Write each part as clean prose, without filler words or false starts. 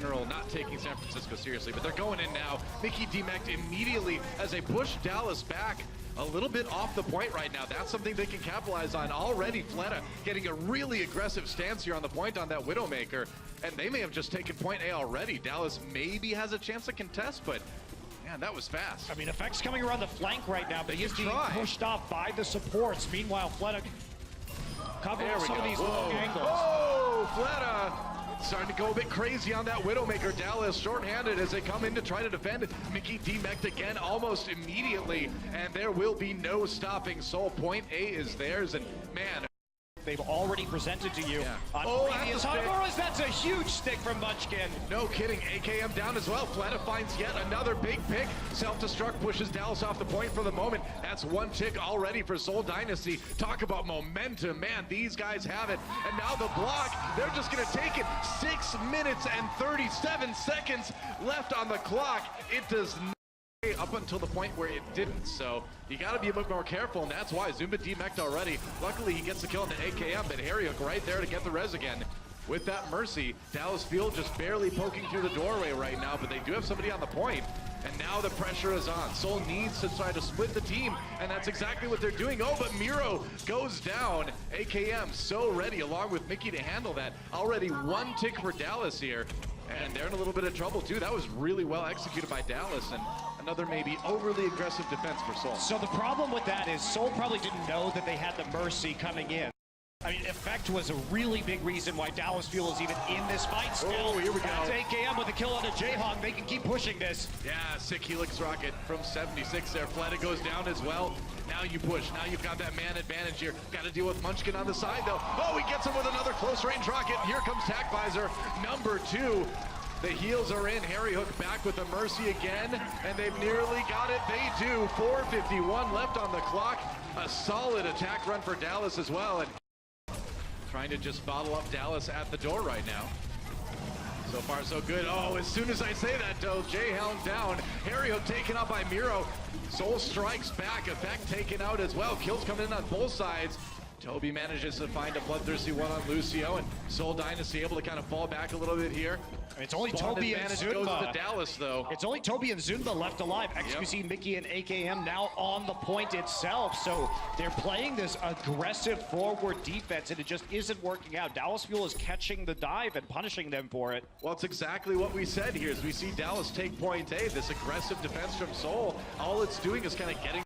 general not taking San Francisco seriously, but they're going in now. Mickey demeched immediately as they push Dallas back a little bit off the point right now. That's something they can capitalize on. Already Fleta getting a really aggressive stance here on the point on that Widowmaker, and they may have just taken point A already. Dallas maybe has a chance to contest, but man, that was fast. I mean, Effect's coming around the flank right now, but he's being pushed off by the supports. Meanwhile, Fleta covering some of these long angles. Oh, Fleta starting to go a bit crazy on that Widowmaker. Dallas short-handed as they come in to try to defend. Mickey demeched again almost immediately, and there will be no stopping Seoul. Point A is theirs, and man, they've already presented to you on previous stick. That's a huge stick from Munchkin. No kidding. AKM down as well. Fleta finds yet another big pick. Self-destruct pushes Dallas off the point for the moment. That's one tick already for Seoul Dynasty. Talk about momentum, man. These guys have it. And now the block, they're just going to take it. 6 minutes and 37 seconds left on the clock. It does not up until the point where it didn't, so you got to be a bit more careful, and that's why Zumba demeched already. Luckily, he gets the kill into AKM, but Harry Hook right there to get the res again. With that Mercy, Dallas Field just barely poking through the doorway right now, but they do have somebody on the point, and now the pressure is on. Seoul needs to try to split the team, and that's exactly what they're doing. Oh, but Miro goes down. AKM so ready, along with Mickey, to handle that. Already one tick for Dallas here. And they're in a little bit of trouble too. That was really well executed by Dallas, and another maybe overly aggressive defense for Seoul. So the problem with that is Seoul probably didn't know that they had the Mercy coming in. I mean, Effect was a really big reason why Dallas Fuel is even in this fight still. Oh, here we go. That's AKM with a kill on a Jayhawk. They can keep pushing this. Yeah, sick Helix rocket from 76 there. Fleta goes down as well. Now you push. Now you've got that man advantage here. Got to deal with Munchkin on the side, though. Oh, he gets him with another close-range rocket. Here comes Tac Visor, number 2. The heels are in. Harry Hook back with the Mercy again, and they've nearly got it. They do. 4:51 left on the clock. A solid attack run for Dallas as well, and trying to just bottle up Dallas at the door right now. So far, so good. Oh, as soon as I say that, though, Jayhound down. Harry Hook taken out by Miro. Soul strikes back. Effect taken out as well. Kills coming in on both sides. Toby manages to find a bloodthirsty one on Lucio, and Seoul Dynasty able to kind of fall back a little bit here. It's only Toby and Zunba. Goes to Dallas, though. It's only Toby and Zunba left alive. XQC, Mickey, and AKM now on the point itself. So they're playing this aggressive forward defense, and it just isn't working out. Dallas Fuel is catching the dive and punishing them for it. Well, it's exactly what we said here. As we see Dallas take point A, this aggressive defense from Seoul, all it's doing is kind of getting...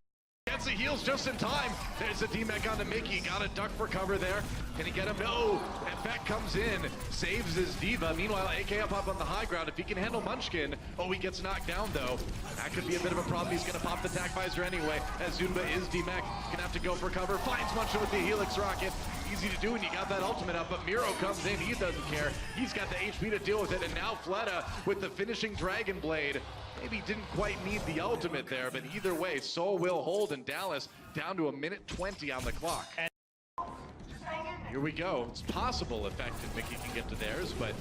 Gets the heals just in time. There's a D-Mech onto Mickey. Got a duck for cover there. Can he get him? No. Effect comes in. Saves his Diva. Meanwhile, AK up on the high ground. If he can handle Munchkin. Oh, he gets knocked down, though. That could be a bit of a problem. He's going to pop the Tac Visor anyway. As Zunba is D-Mech. Going to have to go for cover. Finds Munchkin with the Helix Rocket. Easy to do when you got that ultimate up, but Miro comes in. He doesn't care. He's got the HP to deal with it, and now Fleta with the finishing Dragon Blade. Maybe didn't quite need the ultimate there, but either way, Seoul will hold, and Dallas down to 1:20 on the clock. And here we go. It's possible Effect and Mickey can get to theirs, but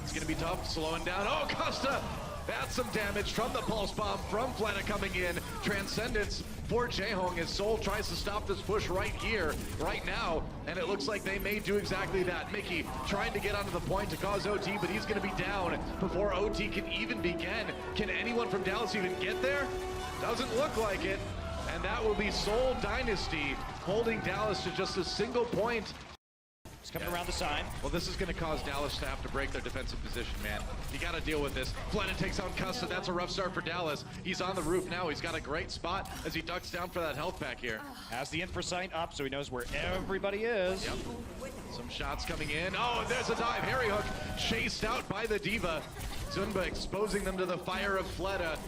it's going to be tough. Slowing down. Oh, Costa! That's some damage from the Pulse Bomb from Fleta coming in. Transcendence for Jaehong as Seoul tries to stop this push right here, right now, and it looks like they may do exactly that. Mickey trying to get onto the point to cause OT, but he's going to be down before OT can even begin. Can anyone from Dallas even get there? Doesn't look like it, and that will be Seoul Dynasty holding Dallas to just a single point. He's coming around the side. Well, this is going to cause Dallas to have to break their defensive position, man. You got to deal with this. Fleta takes out Custa. That's a rough start for Dallas. He's on the roof now. He's got a great spot as he ducks down for that health pack here. Has the infra sight up, so he knows where everybody is. Yep. Some shots coming in. Oh, and there's a dive. Harry Hook chased out by the Diva. Zunba exposing them to the fire of Fleta.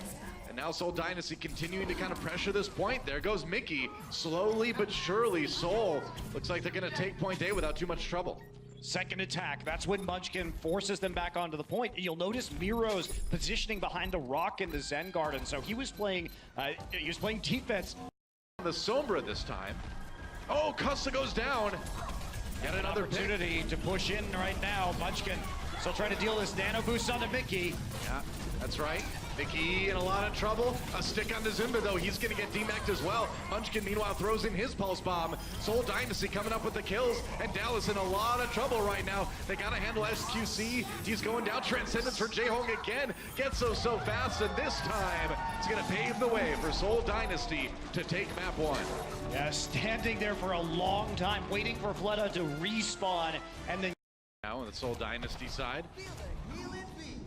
Now Seoul Dynasty continuing to kind of pressure this point. There goes Mickey. Slowly but surely, Seoul looks like they're going to take point A without too much trouble. Second attack. That's when Munchkin forces them back onto the point. You'll notice Miro's positioning behind the rock in the Zen Garden. So he was playing defense. The Sombra this time. Oh, Custa goes down. Got another opportunity to push in right now. Munchkin still trying to deal this nano boost onto Mickey. Yeah, that's right. Mickey in a lot of trouble. A stick onto Zimba though. He's gonna get DMAC'd as well. Munchkin meanwhile throws in his pulse bomb. Seoul Dynasty coming up with the kills, and Dallas in a lot of trouble right now. They gotta handle SQC. He's going down. Transcendence for Jaehong again. Gets so fast, and this time it's gonna pave the way for Seoul Dynasty to take map 1. Yeah, standing there for a long time, waiting for Fleta to respawn, and then now on the Seoul Dynasty side,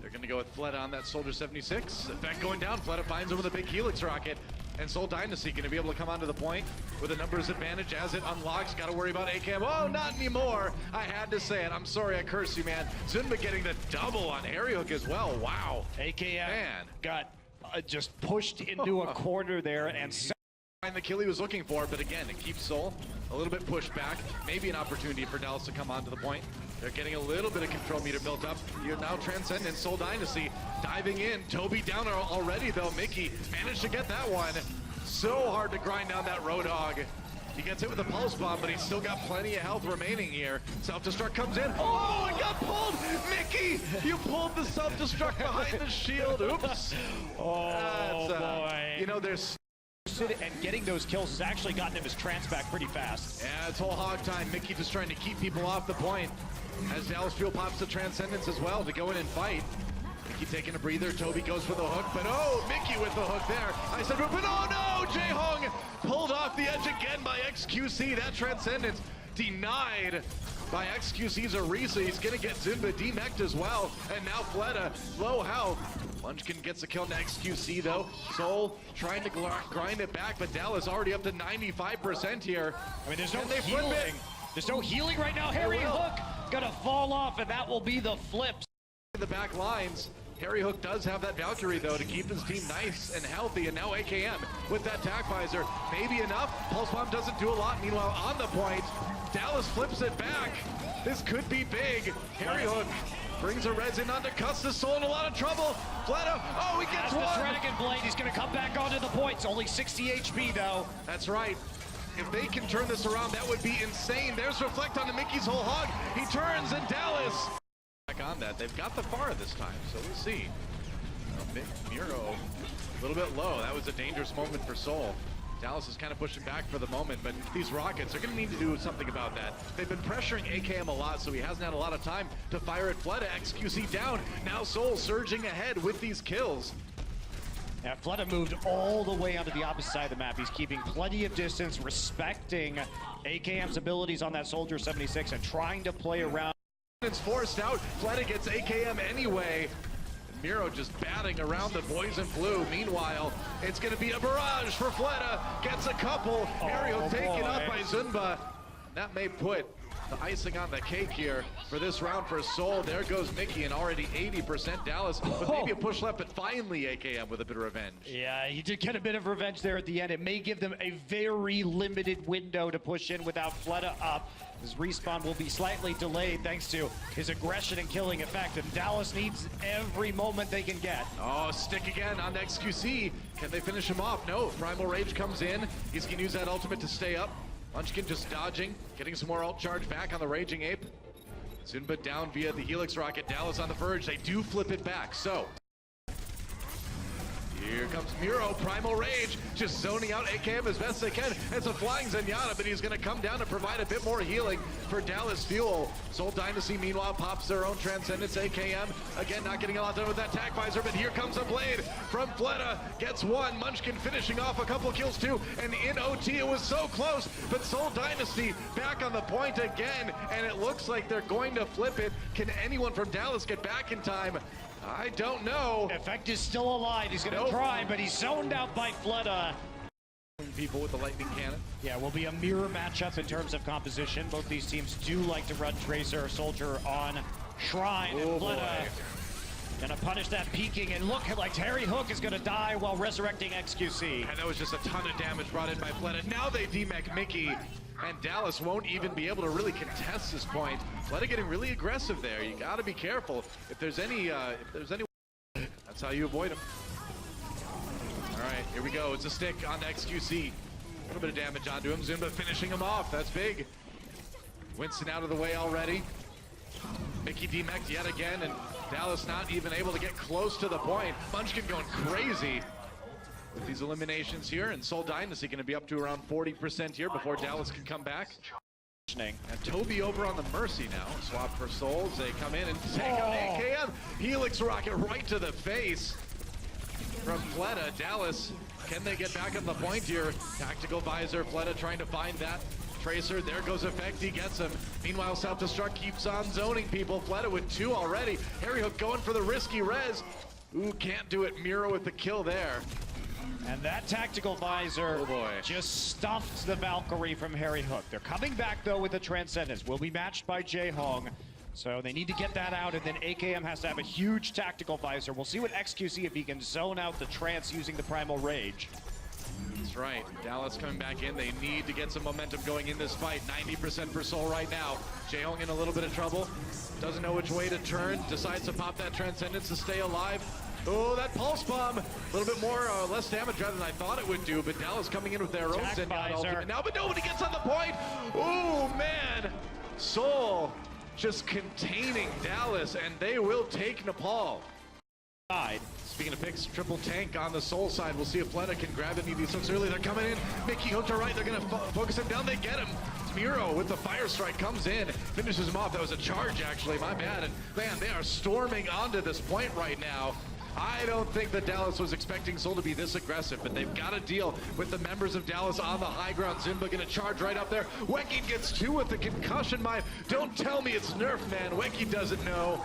they're going to go with Fleta on that Soldier 76. Effect going down. Fleta finds him with a big Helix rocket. And Seoul Dynasty going to be able to come onto the point with a numbers advantage as it unlocks. Got to worry about AKM. Oh, not anymore. I had to say it. I'm sorry I cursed you, man. Zunba getting the double on Harry Hook as well. Wow. AKM got just pushed into a corner there and find the kill he was looking for, but again, it keeps Seoul a little bit pushed back. Maybe an opportunity for Dallas to come onto the point. They're getting a little bit of control meter built up. You're now Transcendent, Seoul Dynasty diving in. Toby down already though. Mickey managed to get that one. So hard to grind down that Roadhog. He gets hit with a pulse bomb, but he's still got plenty of health remaining here. Self-destruct comes in. Oh, it got pulled! Mickey, you pulled the self-destruct behind the shield. Oops. Oh, boy. You know, there's and getting those kills has actually gotten him his trance back pretty fast. Yeah, it's whole hog time. Mickey just trying to keep people off the point. As Dallas Fuel pops the Transcendence as well to go in and fight. Mickey taking a breather. Toby goes for the hook, but oh, Mickey with the hook there. I said, but oh no, Jaehong pulled off the edge again by XQC. That Transcendence denied by XQC's Arisa. He's gonna get Zimba DMAC'd as well. And now Fleta, low health. Munchkin gets a kill to XQC though. Seoul trying to grind it back, but Dallas already up to 95% here. I mean, there's no healing. There's no healing right now. Harry Hook gonna fall off, and that will be the flips. In the back lines, Harry Hook does have that Valkyrie though to keep his team nice and healthy, and now AKM with that tac visor. Maybe enough. Pulse bomb doesn't do a lot. Meanwhile, on the point, Dallas flips it back. This could be big. Harry Hook brings a res in onto Custis. Seoul in a lot of trouble. Fleta, oh, he gets one. The Dragon Blade, he's gonna come back onto the points. Only 60 HP though. That's right. If they can turn this around, that would be insane. There's Reflect on the Mickey's whole hog. He turns, and Dallas back on that. They've got the Pharah this time, so we'll see. Miro a little bit low. That was a dangerous moment for Seoul. Dallas is kind of pushing back for the moment, but these Rockets are going to need to do something about that. They've been pressuring AKM a lot, so he hasn't had a lot of time to fire at Fleta. XQC down. Now Seoul surging ahead with these kills. Yeah, Fleta moved all the way onto the opposite side of the map. He's keeping plenty of distance, respecting AKM's abilities on that Soldier 76 and trying to play around. It's forced out. Fleta gets AKM anyway. Miro just batting around the boys in blue. Meanwhile, it's going to be a barrage for Fleta. Gets a couple. Ariel taken up by Zunba. That may put the icing on the cake here for this round for Seoul. There goes Mickey and already 80% Dallas with maybe a push left, but finally AKM with a bit of revenge. Yeah, he did get a bit of revenge there at the end. It may give them a very limited window to push in without Fleta up. His respawn will be slightly delayed thanks to his aggression and killing effect, and Dallas needs every moment they can get. Oh, stick again on XQC. Can they finish him off? No, Primal Rage comes in. He's gonna use that ultimate to stay up. Munchkin just dodging, getting some more ult charge back on the Raging Ape. Zunba down via the Helix Rocket. Dallas on the verge. They do flip it back, so here comes Miro, Primal Rage, just zoning out AKM as best they can. It's a flying Zenyatta, but he's going to come down to provide a bit more healing for Dallas Fuel. Seoul Dynasty, meanwhile, pops their own Transcendence. AKM, again, not getting a lot done with that tac visor, but here comes a blade from Fleta. Gets one. Munchkin finishing off a couple kills, too. And in OT, it was so close, but Seoul Dynasty back on the point again, and it looks like they're going to flip it. Can anyone from Dallas get back in time? I don't know. Effect is still alive. He's going to try, but he's zoned out by Fleta. People with the lightning cannon. Yeah, will be a mirror matchup in terms of composition. Both these teams do like to run Tracer or Soldier on Shrine. Oh, and Fleta gonna punish that peeking, and look like Harry Hook is gonna die while resurrecting XQC. And that was just a ton of damage brought in by Fleta. Now they DMAC Mickey, and Dallas won't even be able to really contest this point. Fleta getting really aggressive there. You gotta be careful. If there's any, that's how you avoid them. All right, here we go. It's a stick on XQC. A little bit of damage onto him. Zumba finishing him off. That's big. Winston out of the way already. Mickey DMAC'd yet again, and Dallas not even able to get close to the point. Munchkin going crazy with these eliminations here, and Seoul Dynasty going to be up to around 40% here before Dallas can come back. And Toby over on the Mercy now. Swap for Souls. They come in and take out AKM. Helix rocket right to the face from Fleta. Dallas, can they get back on the point here? Tactical visor. Fleta trying to find that Tracer. There goes Effect. He gets him. Meanwhile, Self-Destruct keeps on zoning people. Fleta with 2 already. Harry Hook going for the risky res. Ooh, can't do it. Miro with the kill there. And that tactical visor just stuffed the Valkyrie from Harry Hook. They're coming back though with the Transcendence. Will be matched by Jae-Hong. So they need to get that out, and then AKM has to have a huge tactical visor. We'll see what XQC if he can zone out the Trance using the Primal Rage. That's right. Dallas coming back in. They need to get some momentum going in this fight. 90% for Seoul right now. Jae-Hong in a little bit of trouble. Doesn't know which way to turn. Decides to pop that Transcendence to stay alive. Oh, that Pulse Bomb. A little bit more, less damage rather than I thought it would do, but Dallas coming in with their own Zenyatta ultimate now, but nobody gets on the point. Oh, man. Seoul just containing Dallas, and they will take Nepal. Speaking of picks, triple tank on the Seoul side. We'll see if Fleta can grab any of these hooks early. They're coming in. Mickey hook to right. They're going to focus him down. They get him. Miro with the fire strike comes in, finishes him off. That was a charge, actually. My bad. And man, they are storming onto this point right now. I don't think that Dallas was expecting Seoul to be this aggressive, but they've got to deal with the members of Dallas on the high ground. Zimba going to charge right up there. Weki gets 2 with the concussion mine. Don't tell me it's Nerf, man. Weki doesn't know.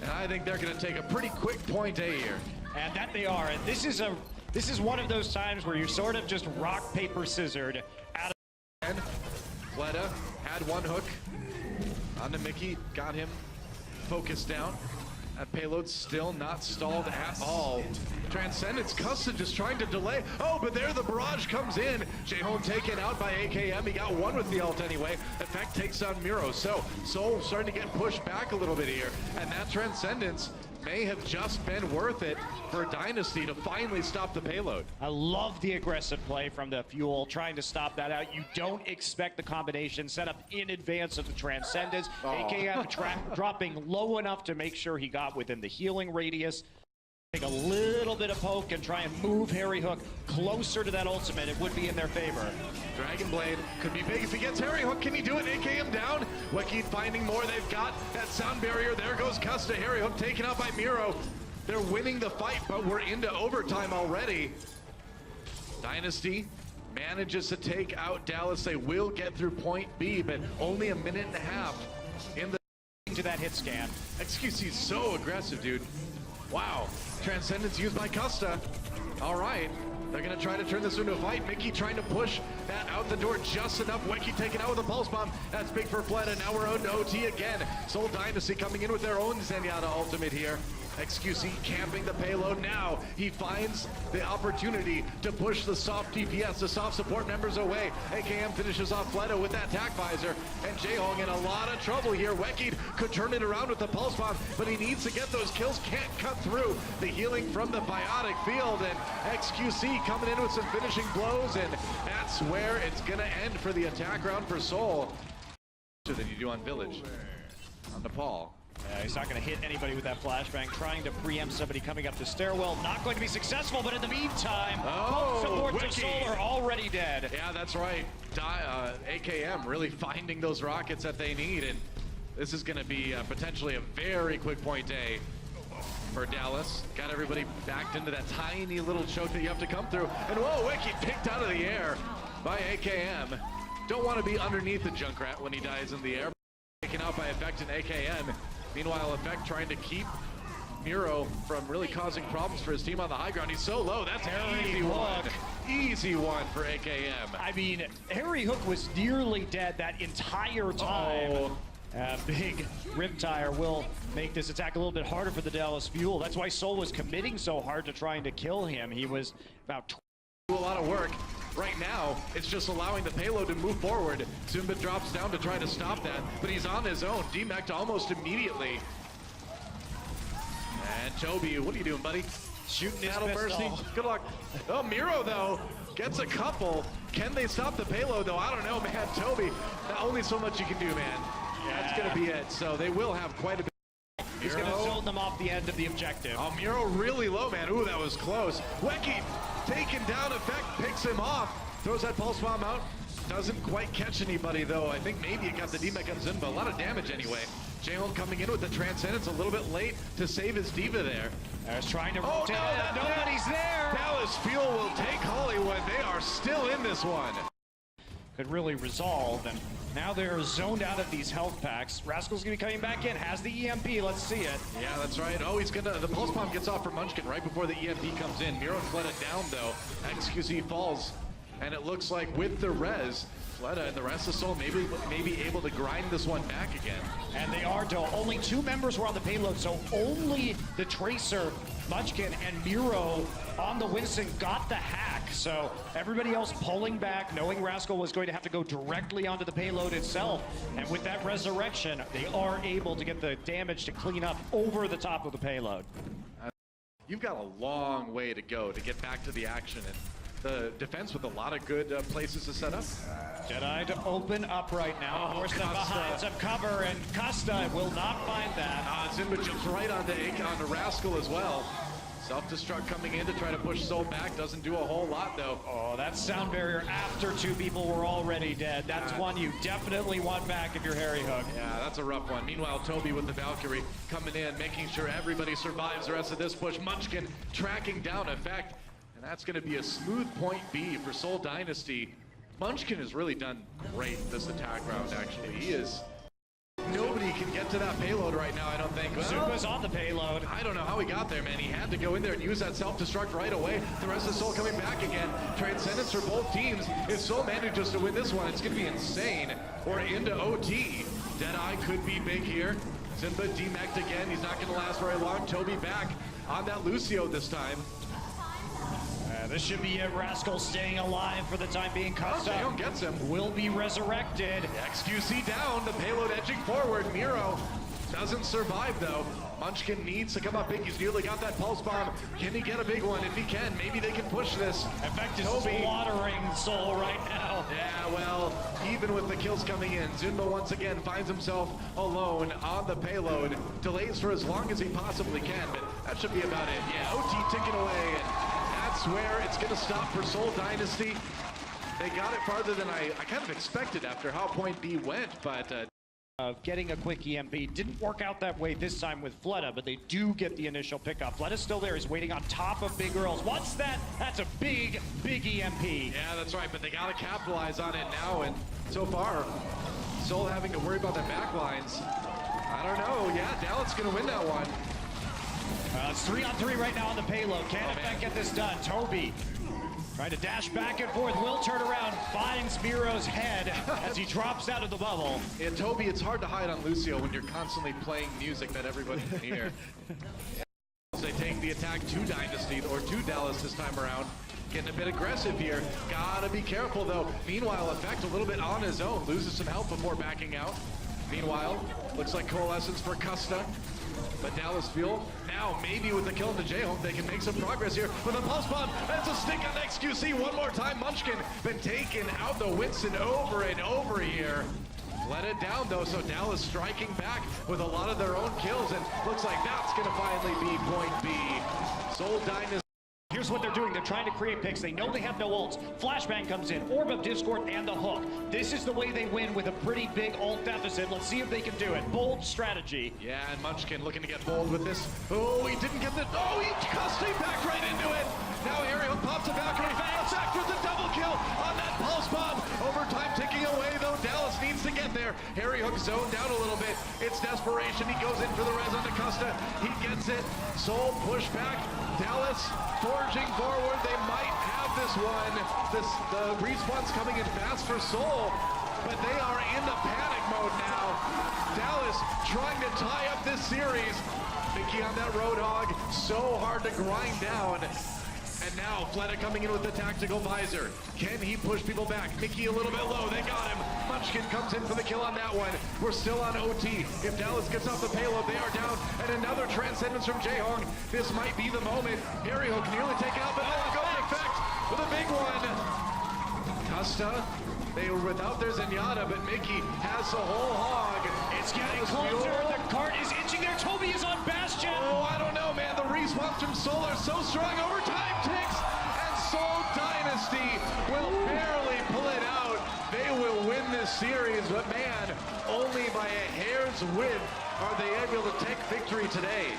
And I think they're going to take a pretty quick point A here. And that they are. And this is one of those times where you sort of just rock, paper, scissored out of. Fleta had 1 hook onto Mickey, got him focused down. That payload's still not stalled at all. Transcendence, Custom just trying to delay. Oh, but there the barrage comes in. Jae-Hong taken out by AKM. He got 1 with the ult anyway. Effect takes on Miro. So Seoul starting to get pushed back a little bit here. And that Transcendence may have just been worth it for Dynasty to finally stop the payload. I love the aggressive play from the Fuel, trying to stop that out. You don't expect the combination set up in advance of the Transcendence. AKM dropping low enough to make sure he got within the healing radius. Take a little bit of poke and try and move Harry Hook closer to that ultimate. It would be in their favor. Dragon Blade could be big if he gets Harry Hook. Can he do it? AKM down. Weki finding more. They've got that sound barrier. There goes Custa. Harry Hook taken out by Miro. They're winning the fight, but we're into overtime already. Dynasty manages to take out Dallas. They will get through point B, but only a minute and a half in the to that hit scan. XQC is so aggressive, dude. Wow. Transcendence used by Custa. All right. They're going to try to turn this into a fight. Mickey trying to push that out the door just enough. Weki taken out with a Pulse Bomb. That's big for Fleta. Now we're on to OT again. Seoul Dynasty coming in with their own Zenyatta ultimate here. XQC camping the payload now. He finds the opportunity to push the soft DPS, the soft support members away. AKM finishes off Fleta with that tac visor, and Jae-Hong in a lot of trouble here. Weki could turn it around with the Pulse Bomb, but he needs to get those kills. Can't cut through the healing from the biotic field, and XQC coming in with some finishing blows, and that's where it's gonna end for the attack round for Seoul. Than you do on Village, on Nepal. He's not going to hit anybody with that flashbang, trying to preempt somebody coming up the stairwell. Not going to be successful, but in the meantime, both supports of Seoul are already dead. Yeah, that's right. AKM really finding those rockets that they need, and this is going to be potentially a very quick point A for Dallas. Got everybody backed into that tiny little choke that you have to come through. And whoa, Weki picked out of the air by AKM. Don't want to be underneath the Junkrat when he dies in the air. Taken out by Effect and AKM. Meanwhile, Effect trying to keep Miro from really causing problems for his team on the high ground. He's so low. That's an easy one. Easy one for AKM. I mean, Harry Hook was nearly dead that entire time. Big Riptire will make this attack a little bit harder for the Dallas Fuel. That's why Seoul was committing so hard to trying to kill him. He was about a lot of work. Right now, it's just allowing the payload to move forward. Zumba drops down to try to stop that, but he's on his own. Demec'd almost immediately. And Toby, what are you doing, buddy? Shooting his Mercy. Good luck. Oh, Miro, though, gets a couple. Can they stop the payload, though? I don't know, man. Toby, only so much you can do, man. Yeah. That's going to be it. So they will have quite a bit. He's going to zone them off the end of the objective. Oh, Miro really low, man. Ooh, that was close. Weki taken down, Effect picks him off. Throws that pulse bomb out. Doesn't quite catch anybody, though. I think maybe it got the D-Mech on Zinba. A lot of damage anyway. J-Home coming in with the Transcendence a little bit late to save his Diva there. There's trying to Oh, rotate. no, Nobody's there. Dallas Fuel will take Hollywood. They are still in this one. Could really resolve, and now they're zoned out of these health packs. Rascal's gonna be coming back in, has the EMP, let's see it. Yeah, that's right. Oh, the pulse bomb gets off for Munchkin right before the EMP comes in. Miro and Fleta down though. XQC falls, and it looks like with the res, Fleta and the rest of Seoul maybe able to grind this one back again. And they are, though. Only 2 members were on the payload, so only the Tracer, Munchkin, and Miro on the Winston got the hack. So everybody else pulling back, knowing Rascal was going to have to go directly onto the payload itself. And with that resurrection, they are able to get the damage to clean up over the top of the payload. You've got a long way to go to get back to the action, and the defense with a lot of good places to set up. Jedi to open up right now. Force them behind some cover, and Costa will not find that. Zinba jumps right onto Rascal as well. Self-destruct coming in to try to push Soul back. Doesn't do a whole lot, though. Oh, that sound barrier after 2 people were already dead. That's one you definitely want back if you're Harry Hook. Yeah, that's a rough one. Meanwhile, Toby with the Valkyrie coming in, making sure everybody survives the rest of this push. Munchkin tracking down Effect, and that's going to be a smooth point B for Seoul Dynasty. Munchkin has really done great this attack round, actually. He is... Nobody can get to that payload right now, I don't think. Well, Zupa's on the payload. I don't know how he got there, man. He had to go in there and use that self-destruct right away. The rest of Seoul coming back again. Transcendence for both teams. If Seoul manages to win this one, it's going to be insane. Or into OT. Deadeye could be big here. Zinba demeched again. He's not going to last very long. Toby back on that Lucio this time. This should be it. Rascal staying alive for the time being. Costa gets him. Will be resurrected. XQC down. The payload edging forward. Miro doesn't survive though. Munchkin needs to come up big. He's nearly got that pulse bomb. Can he get a big one? If he can, maybe they can push this. Effect is watering Soul right now. Yeah, well, even with the kills coming in, Zinba once again finds himself alone on the payload. Delays for as long as he possibly can, but that should be about it. Yeah, OT ticking away, and that's where it's going to stop for Seoul Dynasty. They got it farther than I kind of expected after how point B went, but... Getting a quick EMP didn't work out that way this time with Fleta, but they do get the initial pickup. Fleta's still there. He's waiting on top of Big Earls. What's that? That's a big, big EMP. Yeah, that's right, but they got to capitalize on it now, and so far, Seoul having to worry about their backlines. I don't know. Yeah, Dallas going to win that one. It's 3-on-3 right now on the payload. Can Effect get this done? Toby trying to dash back and forth, will turn around, finds Miro's head as he drops out of the bubble. Yeah, Toby, it's hard to hide on Lucio when you're constantly playing music that everybody can hear. They take the attack to Dynasty, or to Dallas this time around. Getting a bit aggressive here. Gotta be careful though. Meanwhile, Effect a little bit on his own, loses some help before backing out. Meanwhile, looks like Coalescence for Custa. But Dallas Fuel, now maybe with the kill in the J-Home, they can make some progress here. With a pulse bomb, that's a stick on XQC one more time. Munchkin been taken out the Winston over and over here. Let it down though, so Dallas striking back with a lot of their own kills, and looks like that's gonna finally be point B. Seoul Dynasty. Here's what they're doing. They're trying to create picks. They know they have no ults. Flashbang comes in, Orb of Discord, and the hook. This is the way they win with a pretty big ult deficit. Let's see if they can do it. Bold strategy. Yeah, and Munchkin looking to get bold with this. Oh, he didn't get the... Oh, he stayed back right into it. Now Ariel pops a Valkyrie. Back with the double kill on that pulse bomb. Overtime ticking away, though. Dallas needs to get there. Harry Hook zoned down a little bit. It's desperation. He goes in for the res on the Costa. He gets it. Soul push back. Dallas forging forward. They might have this one. The respawn's coming in fast for Soul, but they are in the panic mode now. Dallas trying to tie up this series. Mickey on that Roadhog. So hard to grind down. And now Fleta coming in with the tactical visor. Can he push people back? Mickey a little bit low. They got him. Munchkin comes in for the kill on that one. We're still on OT. If Dallas gets off the payload, they are down. And another Transcendence from Jaehong. This might be the moment. Harry Hook nearly taken out, but oh, goes Effect with a big one. Costa, they were without their Zenyatta, but Mickey has a whole hog. It's getting closer. The cart is inching there. Toby is on Bastion. Oh, I don't know, man. The respawns from Seoul are so strong. Overtime ticks, and Seoul Dynasty will barely pull it out. They will win this series, but man, only by a hair's width are they able to take victory today.